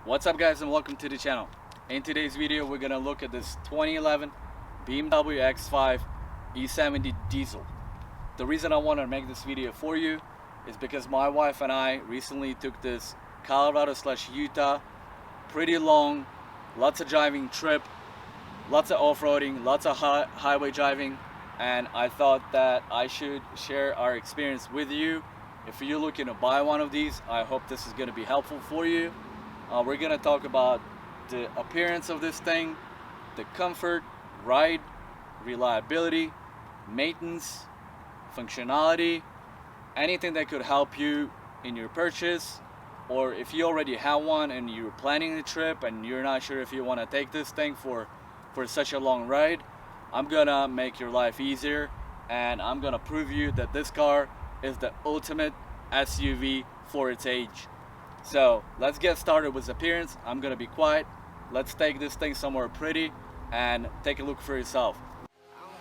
What's up guys, and welcome to the channel. In today's video we're gonna look at this 2011 BMW X5 E70 Diesel. The reason I want to make this video for you is because my wife and I recently took this Colorado/Utah pretty long, lots of driving trip, lots of off-roading, lots of highway driving, and I thought that I should share our experience with you. If you're looking to buy one of these, I hope this is going to be helpful for you. We're going to talk about the appearance of this thing, the comfort, ride, reliability, maintenance, functionality, anything that could help you in your purchase, or if you already have one and you're planning the trip and you're not sure if you want to take this thing for such a long ride. I'm gonna make your life easier, and I'm gonna prove you that this car is the ultimate SUV for its age. So let's get started with appearance. I'm gonna be quiet. Let's take this thing somewhere pretty and take a look for yourself.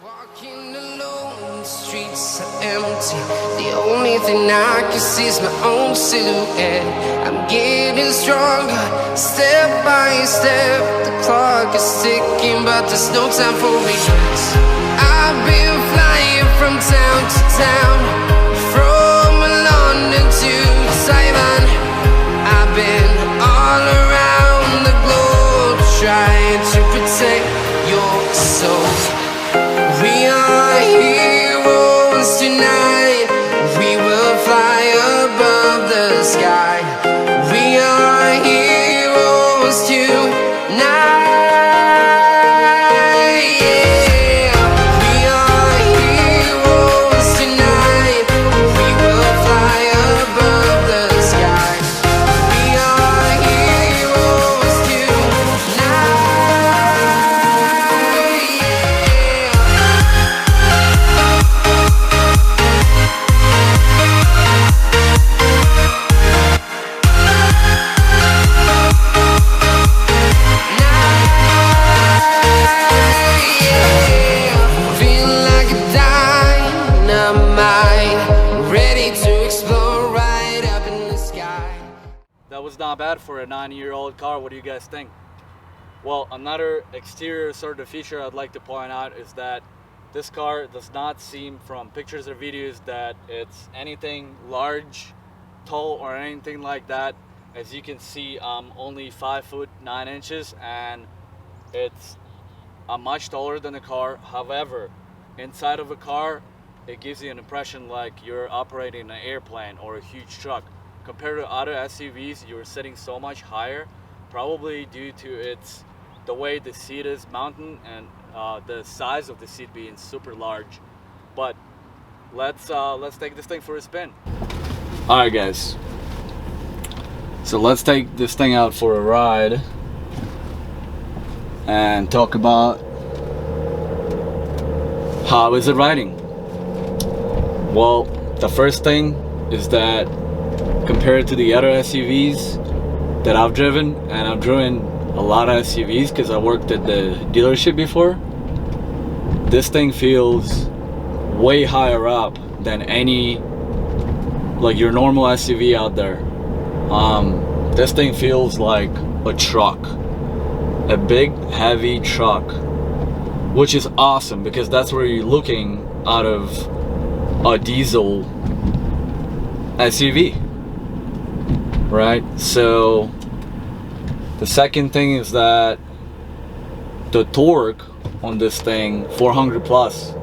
Walking alone, the streets are empty. The only thing I can see is my own silhouette. I'm getting stronger, step by step. The clock is ticking, but there's no time for regrets. I've been flying from town to town, from London to Taiwan. I've been all around the globe, trying to protect your soul. We are heroes tonight. We will fly above the sky. We are heroes tonight. Yeah. We are heroes tonight. We will fly above the sky. We are heroes tonight. That was not bad for a 9-year-old car. What do you guys think? Well, another exterior sort of feature I'd like to point out is that this car does not seem from pictures or videos that it's anything large, tall, or anything like that. As you can see, I'm only 5'9" and it's much taller than the car. However, inside of a car, it gives you an impression like you're operating an airplane or a huge truck. Compared to other SUVs, you're sitting so much higher, probably due to the way the seat is mounted and the size of the seat being super large. But let's take this thing for a spin. All right, guys. So let's take this thing out for a ride and talk about how is it riding. Well, the first thing is that compared to the other SUVs that I've driven, and I've driven a lot of SUVs because I worked at the dealership before, this thing feels way higher up than any, like your normal SUV out there. This thing feels like a truck, a big heavy truck, which is awesome because that's where you're looking out of a diesel SUV. Right, so the second thing is that the torque on this thing, 400 plus,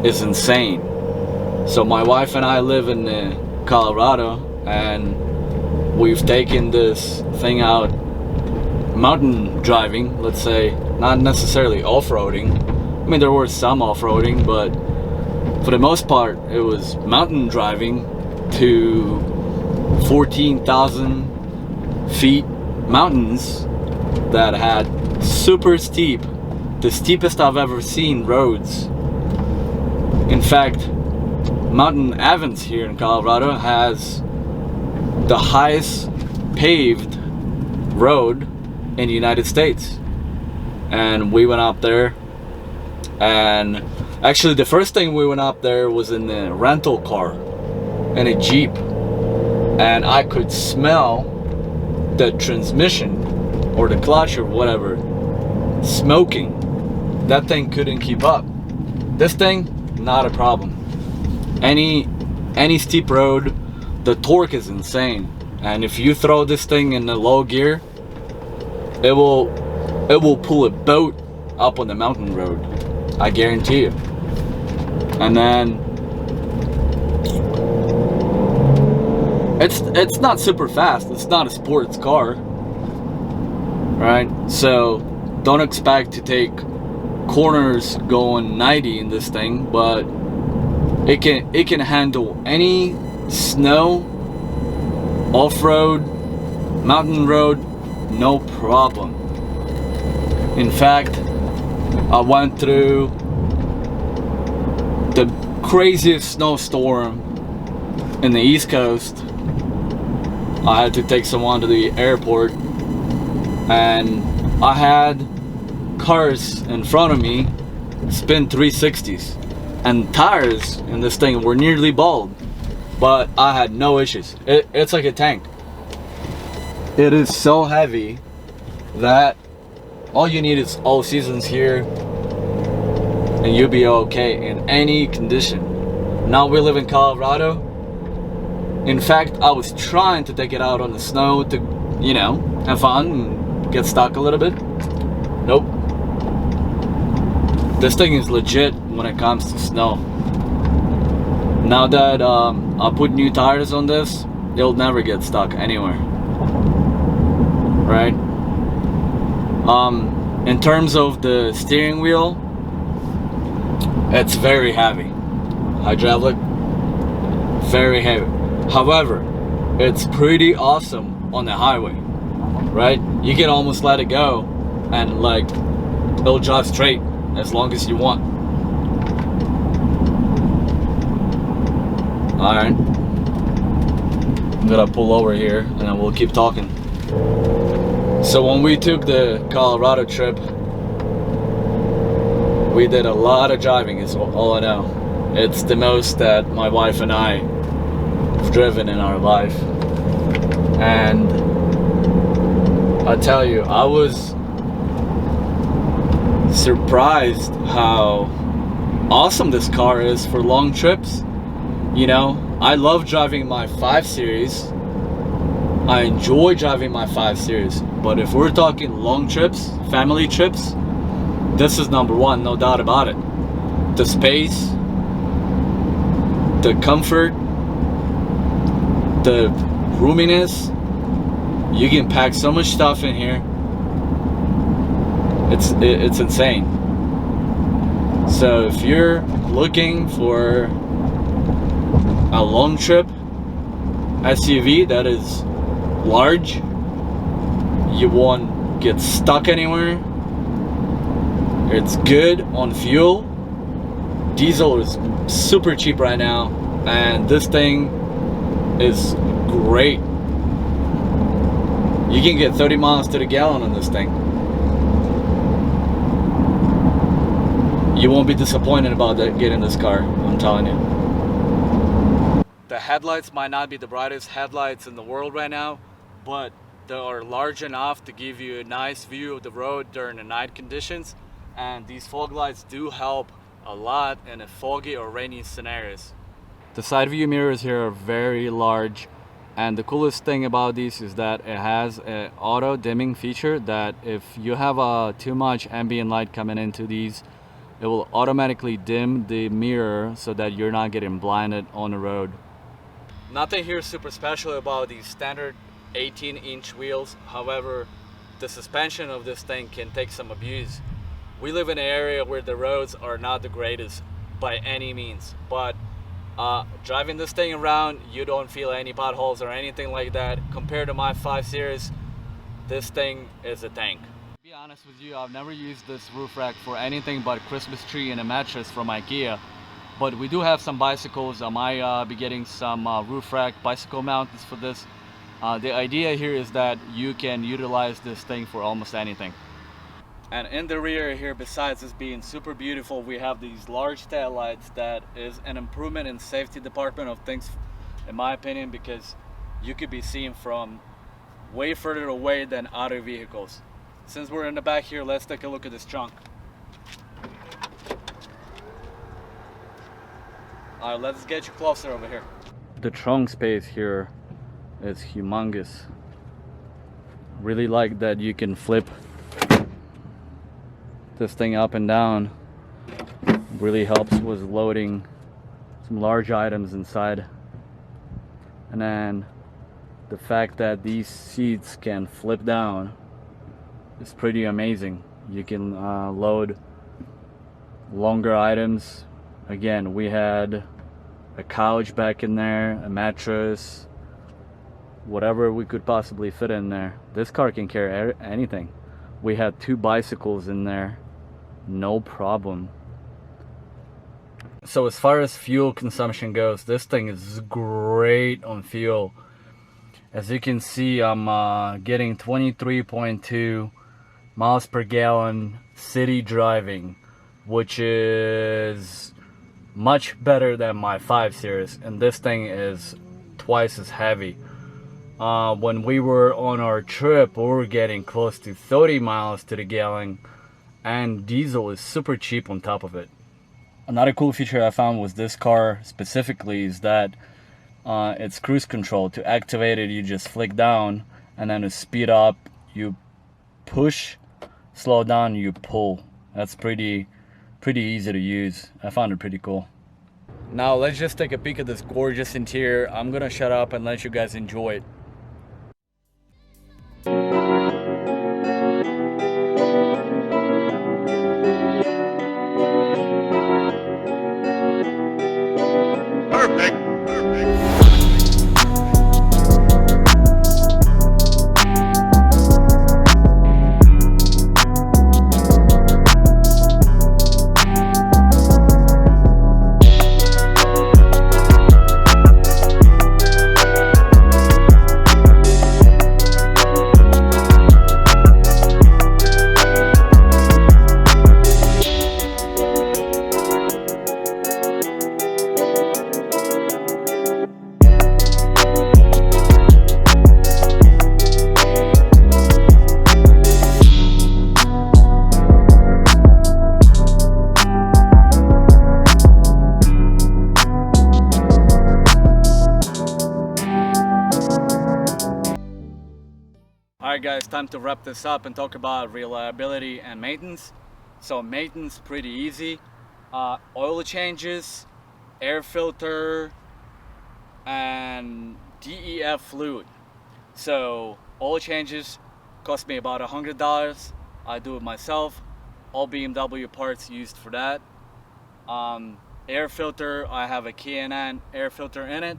is insane. So my wife and I live in Colorado, and we've taken this thing out mountain driving, let's say, not necessarily off-roading. I mean, there was some off-roading, but for the most part it was mountain driving to 14,000 feet mountains that had super steep, the steepest I've ever seen roads. In fact, Mountain Evans here in Colorado has the highest paved road in the United States. And we went up there, and actually the first thing we went up there was in a rental car, in a Jeep. And I could smell the transmission or the clutch or whatever smoking, that thing couldn't keep up. This thing, not a problem. Any steep road, the torque is insane, and if you throw this thing in the low gear, it will pull a boat up on the mountain road, I guarantee you. And then it's not super fast. It's not a sports car, right? So don't expect to take corners going 90 in this thing, but it can handle any snow, off-road, mountain road, no problem. In fact, I went through the craziest snowstorm in the East Coast. I had to take someone to the airport, and I had cars in front of me spin 360s, and tires in this thing were nearly bald, but I had no issues. It's like a tank. It is so heavy that all you need is all seasons here and you'll be okay in any condition. Now we live in Colorado. In fact, I was trying to take it out on the snow to, you know, have fun and get stuck a little bit. Nope. This thing is legit when it comes to snow. Now that I put new tires on this, it'll never get stuck anywhere. Right? In terms of the steering wheel, it's very heavy. Hydraulic, very heavy. However, it's pretty awesome on the highway, right? You can almost let it go and like it'll drive straight as long as you want. Alright, I'm gonna pull over here and then we'll keep talking. So when we took the Colorado trip, we did a lot of driving, is all I know. It's the most that my wife and I have driven in our life. And I tell you, I was surprised how awesome this car is for long trips. You know, I love driving my 5 Series. I enjoy driving my 5 Series. But if we're talking long trips, family trips, this is number one, no doubt about it. The space, the comfort, the roominess. You can pack so much stuff in here. It's insane. So if you're looking for a long trip SUV that is large, you won't get stuck anywhere, it's good on fuel. Diesel is super cheap right now, and this thing is great. You can get 30 miles to the gallon on this thing. You won't be disappointed about that, getting this car, I'm telling you. The headlights might not be the brightest headlights in the world right now, but they are large enough to give you a nice view of the road during the night conditions, and these fog lights do help a lot in a foggy or rainy scenarios. The side view mirrors here are very large, and the coolest thing about these is that it has an auto dimming feature that if you have too much ambient light coming into these, it will automatically dim the mirror so that you're not getting blinded on the road. Nothing here super special about these standard 18-inch wheels. However, the suspension of this thing can take some abuse. We live in an area where the roads are not the greatest by any means, but driving this thing around, you don't feel any potholes or anything like that. Compared to my 5 Series, this thing is a tank. To be honest with you, I've never used this roof rack for anything but a Christmas tree and a mattress from IKEA. But we do have some bicycles. I might be getting some roof rack bicycle mounts for this. The idea here is that you can utilize this thing for almost anything. And in the rear here, besides this being super beautiful, we have these large tail lights. That is an improvement in safety department of things, in my opinion, because you could be seen from way further away than other vehicles. Since we're in the back here, let's take a look at this trunk. Alright, let's get you closer over here. The trunk space here is humongous. Really like that you can flip this thing up and down. Really helps with loading some large items inside. And then the fact that these seats can flip down is pretty amazing. You can load longer items. Again, we had a couch back in there, a mattress, whatever we could possibly fit in there. This car can carry anything. We had 2 bicycles in there, no problem. So as far as fuel consumption goes, this thing is great on fuel. As you can see, I'm getting 23.2 miles per gallon city driving, which is much better than my 5 Series, and this thing is twice as heavy. When we were on our trip, we were getting close to 30 miles to the gallon, and diesel is super cheap on top of it. Another cool feature I found with this car specifically is that it's cruise control. To activate it, you just flick down, and then to speed up, you push, slow down, you pull. That's pretty easy to use. I found it pretty cool. Now let's just take a peek at this gorgeous interior. I'm gonna shut up and let you guys enjoy it. Alright guys, time to wrap this up and talk about reliability and maintenance. So maintenance, pretty easy. Oil changes, air filter, and DEF fluid. So oil changes cost me about $100. I do it myself. All BMW parts used for that. Air filter, I have a K&N air filter in it.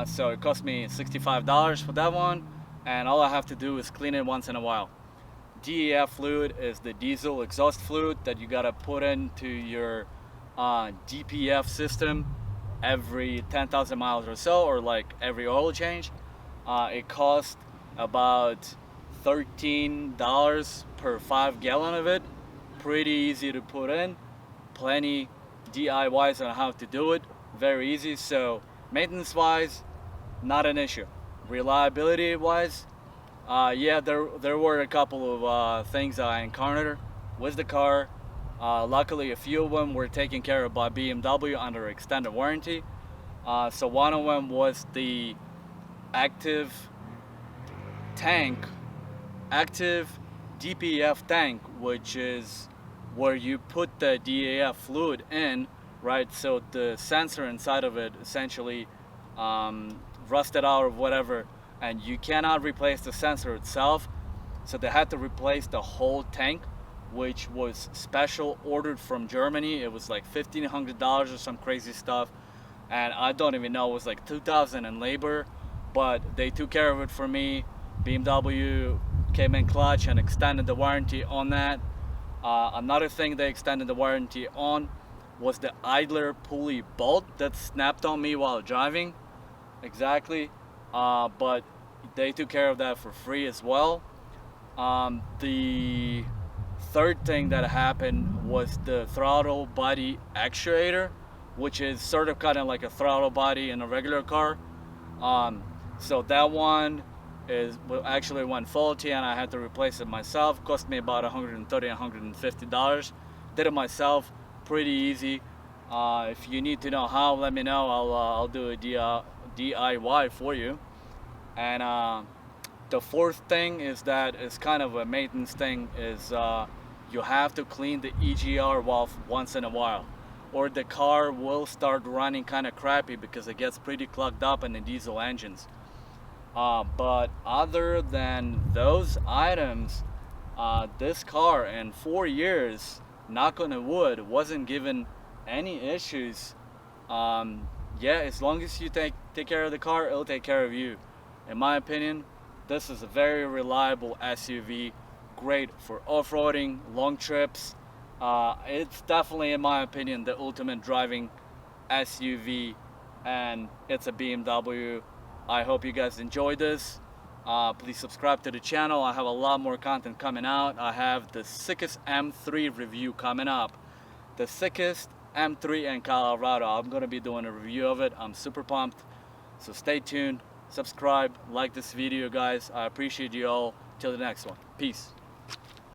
So it cost me $65 for that one. And all I have to do is clean it once in a while. DEF fluid is the diesel exhaust fluid that you gotta put into your DPF system every 10,000 miles or so, or like every oil change. It costs about $13 per 5 gallon of it. Pretty easy to put in. Plenty DIYs on how to do it. Very easy. So maintenance wise, not an issue. Reliability wise, yeah, there were a couple of things I encountered with the car. Luckily a few of them were taken care of by BMW under extended warranty. So one of them was the active DPF tank, which is where you put the DEF fluid in, right? So the sensor inside of it essentially rusted out or whatever, and you cannot replace the sensor itself, so they had to replace the whole tank, which was special ordered from Germany. It was like $1,500 or some crazy stuff, and I don't even know, it was like $2,000 in labor, but they took care of it for me. BMW came in clutch and extended the warranty on that. Another thing they extended the warranty on was the idler pulley bolt that snapped on me while driving. Exactly, but they took care of that for free as well. The third thing that happened was the throttle body actuator, which is kind of like a throttle body in a regular car. So that one actually went faulty, and I had to replace it myself. Cost me about $130, $150. Did it myself, pretty easy. If you need to know how, let me know. I'll do a DIY for you. And the fourth thing is that it's kind of a maintenance thing, is you have to clean the EGR valve once in a while, or the car will start running kind of crappy because it gets pretty clogged up in the diesel engines. But other than those items, this car in 4 years, knock on wood, wasn't given any issues. Yeah, as long as you take care of the car, it'll take care of you. In my opinion, this is a very reliable SUV, great for off-roading, long trips. It's definitely, in my opinion, the ultimate driving SUV, and it's a BMW. I hope you guys enjoyed this. Please subscribe to the channel. I have a lot more content coming out. I have the sickest M3 review coming up. The sickest M3 in Colorado. I'm going to be doing a review of it. I'm super pumped. So stay tuned. Subscribe. Like this video, guys. I appreciate you all. Till the next one. Peace.